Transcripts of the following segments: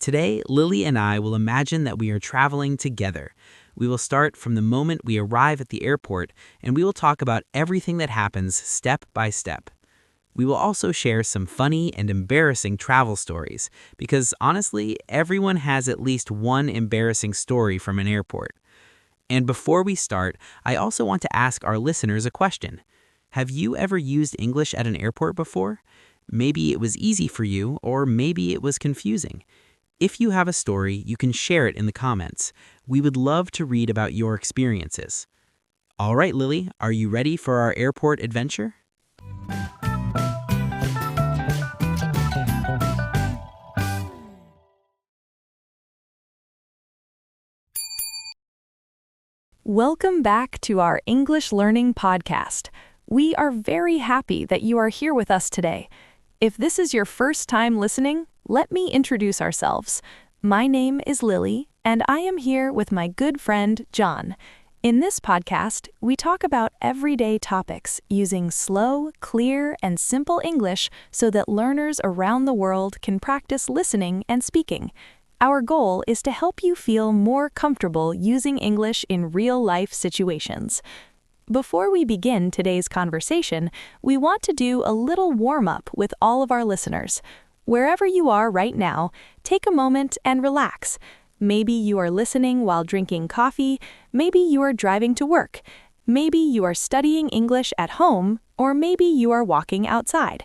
Today, Lily and I will imagine that we are traveling together. We will start from the moment we arrive at the airport, and we will talk about everything that happens step by step. We will also share some funny and embarrassing travel stories, because honestly, everyone has at least one embarrassing story from an airport. And before we start, I also want to ask our listeners a question. Have you ever used English at an airport before? Maybe it was easy for you, or maybe it was confusing. If you have a story, you can share it in the comments. We would love to read about your experiences. All right, Lily, are you ready for our airport adventure? Welcome back to our English Learning Podcast. We are very happy that you are here with us today. If this is your first time listening, let me introduce ourselves. My name is Lily, and I am here with my good friend, John. In this podcast, we talk about everyday topics using slow, clear, and simple English so that learners around the world can practice listening and speaking. Our goal is to help you feel more comfortable using English in real-life situations. Before we begin today's conversation, we want to do a little warm-up with all of our listeners. Wherever you are right now, take a moment and relax. Maybe you are listening while drinking coffee, maybe you are driving to work, maybe you are studying English at home, or maybe you are walking outside.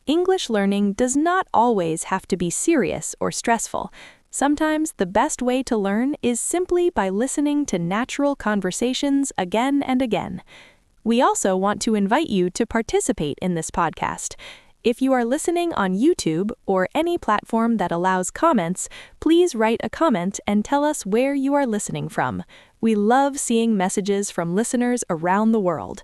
English learning does not always have to be serious or stressful. Sometimes the best way to learn is simply by listening to natural conversations again and again. We also want to invite you to participate in this podcast. If you are listening on YouTube or any platform that allows comments, please write a comment and tell us where you are listening from. We love seeing messages from listeners around the world.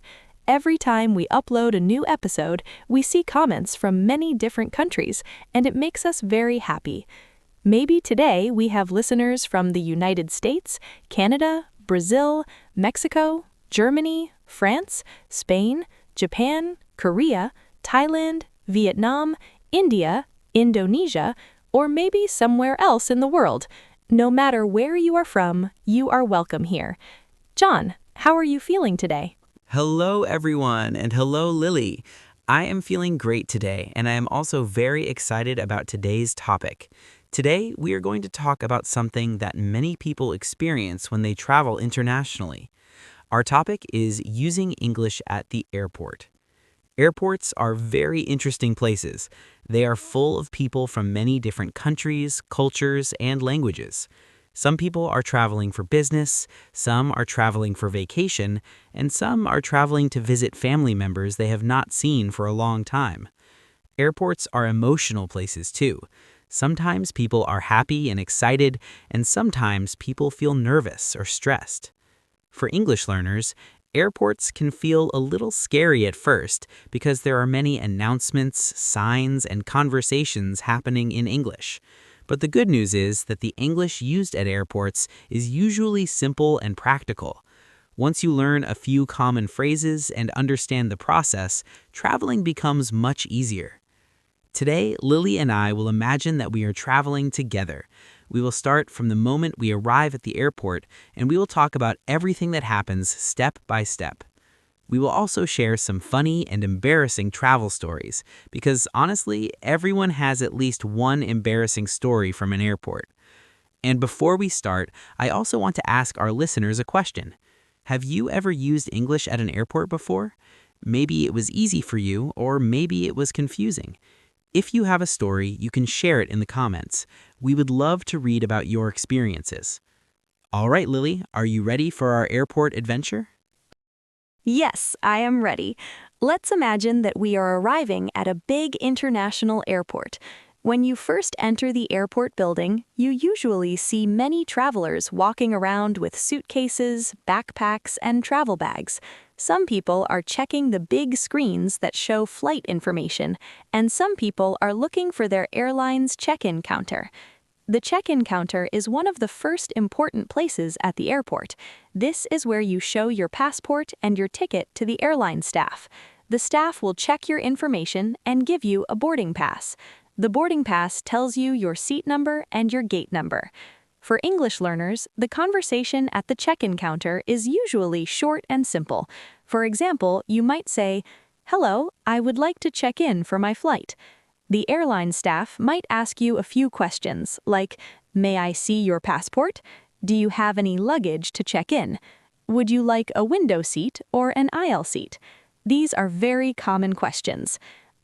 Every time we upload a new episode, we see comments from many different countries, and it makes us very happy. Maybe today we have listeners from the United States, Canada, Brazil, Mexico, Germany, France, Spain, Japan, Korea, Thailand, Vietnam, India, Indonesia, or maybe somewhere else in the world. No matter where you are from, you are welcome here. John, how are you feeling today? Hello, everyone, and hello, Lily. I am feeling great today, and I am also very excited about today's topic. Today, we are going to talk about something that many people experience when they travel internationally. Our topic is using English at the airport. Airports are very interesting places. They are full of people from many different countries, cultures, and languages. Some people are traveling for business, some are traveling for vacation, and some are traveling to visit family members they have not seen for a long time. Airports are emotional places too. Sometimes people are happy and excited, and sometimes people feel nervous or stressed. For English learners, airports can feel a little scary at first because there are many announcements, signs, and conversations happening in English. But the good news is that the English used at airports is usually simple and practical. Once you learn a few common phrases and understand the process, traveling becomes much easier. Today, Lily and I will imagine that we are traveling together. We will start from the moment we arrive at the airport, and we will talk about everything that happens step by step. We will also share some funny and embarrassing travel stories, because honestly, everyone has at least one embarrassing story from an airport. And before we start, I also want to ask our listeners a question. Have you ever used English at an airport before? Maybe it was easy for you, or maybe it was confusing. If you have a story, you can share it in the comments. We would love to read about your experiences. All right, Lily, are you ready for our airport adventure? Yes, I am ready. Let's imagine that we are arriving at a big international airport. When you first enter the airport building, you usually see many travelers walking around with suitcases, backpacks, and travel bags. Some people are checking the big screens that show flight information, and some people are looking for their airline's check-in counter. The check-in counter is one of the first important places at the airport. This is where you show your passport and your ticket to the airline staff. The staff will check your information and give you a boarding pass. The boarding pass tells you your seat number and your gate number. For English learners, the conversation at the check-in counter is usually short and simple. For example, you might say, "Hello, I would like to check in for my flight." The airline staff might ask you a few questions, like, "May I see your passport? Do you have any luggage to check in? Would you like a window seat or an aisle seat?" These are very common questions.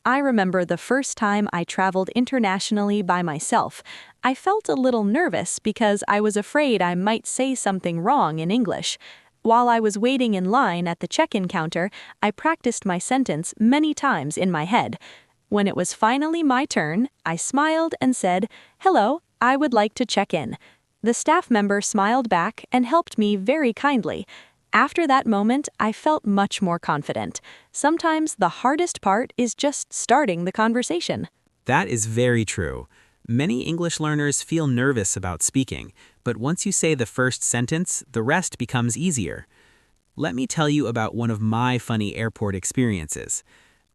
I remember the first time I traveled internationally by myself. I felt a little nervous because I was afraid I might say something wrong in English. While I was waiting in line at the check-in counter, I practiced my sentence many times in my head. When it was finally my turn, I smiled and said, "Hello, I would like to check in." The staff member smiled back and helped me very kindly. After that moment, I felt much more confident. Sometimes the hardest part is just starting the conversation. That is very true. Many English learners feel nervous about speaking, but once you say the first sentence, the rest becomes easier. Let me tell you about one of my funny airport experiences.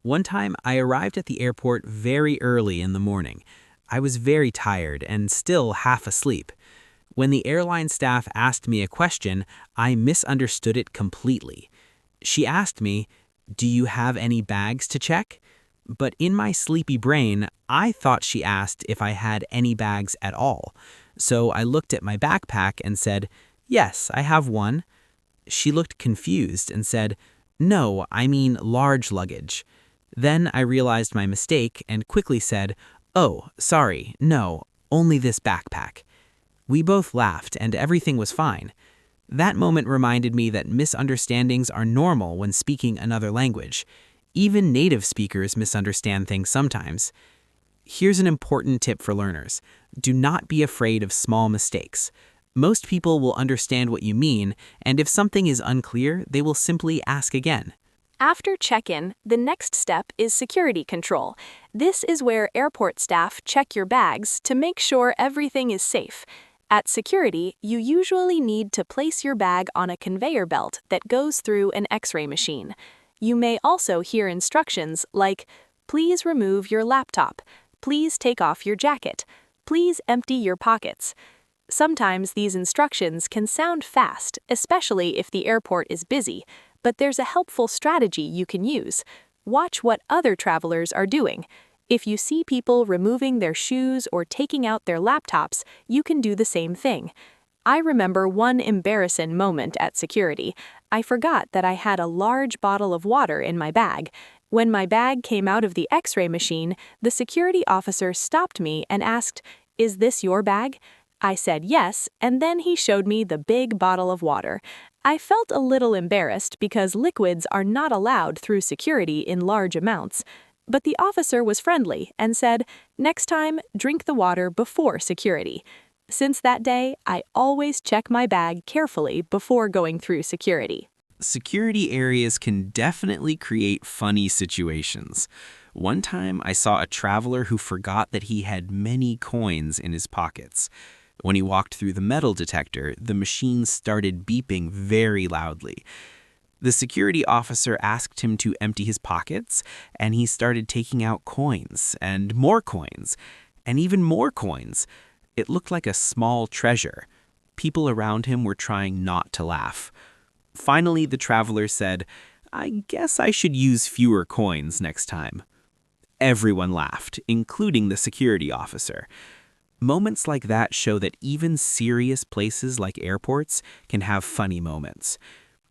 One time, I arrived at the airport very early in the morning. I was very tired and still half asleep. When the airline staff asked me a question, I misunderstood it completely. She asked me, "Do you have any bags to check?" But in my sleepy brain, I thought she asked if I had any bags at all. So I looked at my backpack and said, "Yes, I have one." She looked confused and said, "No, I mean large luggage." Then I realized my mistake and quickly said, "Oh, sorry, no, only this backpack." We both laughed and everything was fine. That moment reminded me that misunderstandings are normal when speaking another language. Even native speakers misunderstand things sometimes. Here's an important tip for learners. Do not be afraid of small mistakes. Most people will understand what you mean, and if something is unclear, they will simply ask again. After check-in, the next step is security control. This is where airport staff check your bags to make sure everything is safe. At security, you usually need to place your bag on a conveyor belt that goes through an X-ray machine. You may also hear instructions like, "Please remove your laptop," "Please take off your jacket," "Please empty your pockets." Sometimes these instructions can sound fast, especially if the airport is busy, but there's a helpful strategy you can use. Watch what other travelers are doing. If you see people removing their shoes or taking out their laptops, you can do the same thing. I remember one embarrassing moment at security. I forgot that I had a large bottle of water in my bag. When my bag came out of the X-ray machine, the security officer stopped me and asked, "Is this your bag?" I said yes, and then he showed me the big bottle of water. I felt a little embarrassed because liquids are not allowed through security in large amounts. But the officer was friendly and said, "Next time, drink the water before security." Since that day, I always check my bag carefully before going through security. Security areas can definitely create funny situations. One time, I saw a traveler who forgot that he had many coins in his pockets. When he walked through the metal detector, the machine started beeping very loudly. The security officer asked him to empty his pockets, and he started taking out coins, and even more coins. It looked like a small treasure. People around him were trying not to laugh. Finally, the traveler said, "I guess I should use fewer coins next time." Everyone laughed, including the security officer. Moments like that show that even serious places like airports can have funny moments.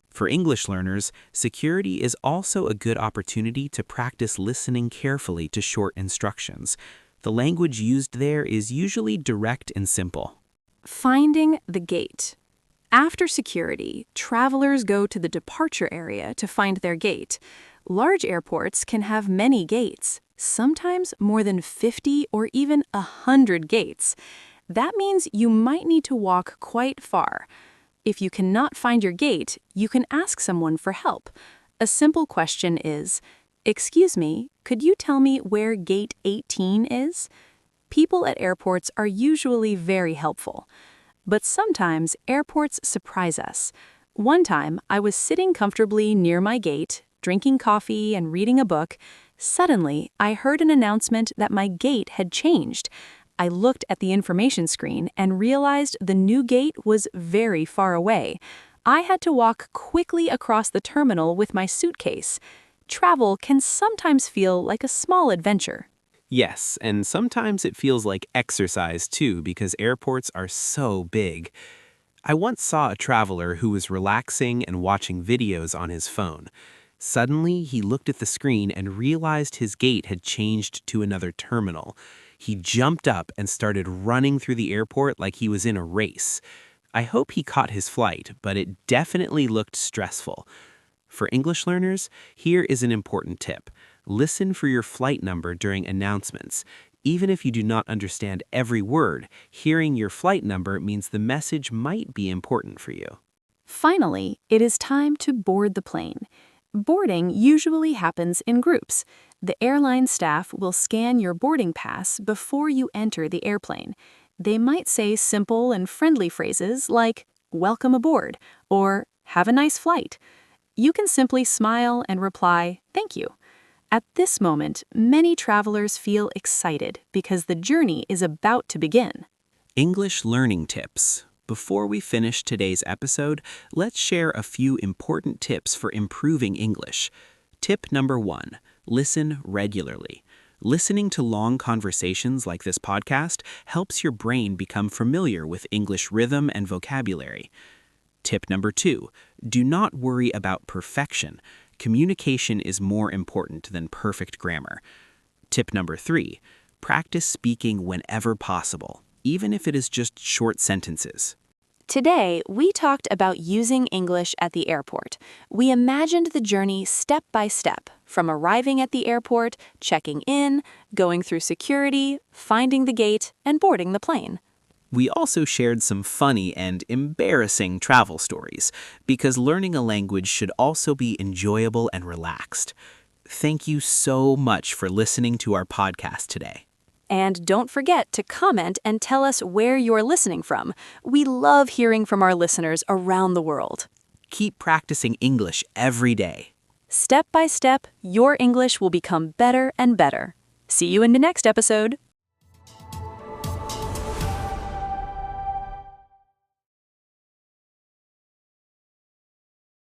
For English learners, security is also a good opportunity to practice listening carefully to short instructions. The language used there is usually direct and simple. Finding the gate. After security, travelers go to the departure area to find their gate. Large airports can have many gates, sometimes more than 50 or even 100 gates. That means you might need to walk quite far. If you cannot find your gate, you can ask someone for help. A simple question is, "Excuse me, could you tell me where gate 18 is?" People at airports are usually very helpful. But sometimes airports surprise us. One time, I was sitting comfortably near my gate, drinking coffee and reading a book. Suddenly, I heard an announcement that my gate had changed. I looked at the information screen and realized the new gate was very far away. I had to walk quickly across the terminal with my suitcase. Travel can sometimes feel like a small adventure. Yes, and sometimes it feels like exercise too because airports are so big. I once saw a traveler who was relaxing and watching videos on his phone. Suddenly, he looked at the screen and realized his gate had changed to another terminal. He jumped up and started running through the airport like he was in a race. I hope he caught his flight, but it definitely looked stressful. For English learners, here is an important tip. Listen for your flight number during announcements. Even if you do not understand every word, hearing your flight number means the message might be important for you. Finally, it is time to board the plane. Boarding usually happens in groups. The airline staff will scan your boarding pass before you enter the airplane. They might say simple and friendly phrases like, "Welcome aboard," or "Have a nice flight." You can simply smile and reply, "Thank you." At this moment, many travelers feel excited because the journey is about to begin. English learning tips. Before we finish today's episode, let's share a few important tips for improving English. Tip number 1, listen regularly. Listening to long conversations like this podcast helps your brain become familiar with English rhythm and vocabulary. Tip number 2, do not worry about perfection. Communication is more important than perfect grammar. Tip number 3, practice speaking whenever possible, even if it is just short sentences. Today, we talked about using English at the airport. We imagined the journey step by step, from arriving at the airport, checking in, going through security, finding the gate, and boarding the plane. We also shared some funny and embarrassing travel stories, because learning a language should also be enjoyable and relaxed. Thank you so much for listening to our podcast today. And don't forget to comment and tell us where you're listening from. We love hearing from our listeners around the world. Keep practicing English every day. Step by step, your English will become better and better. See you in the next episode.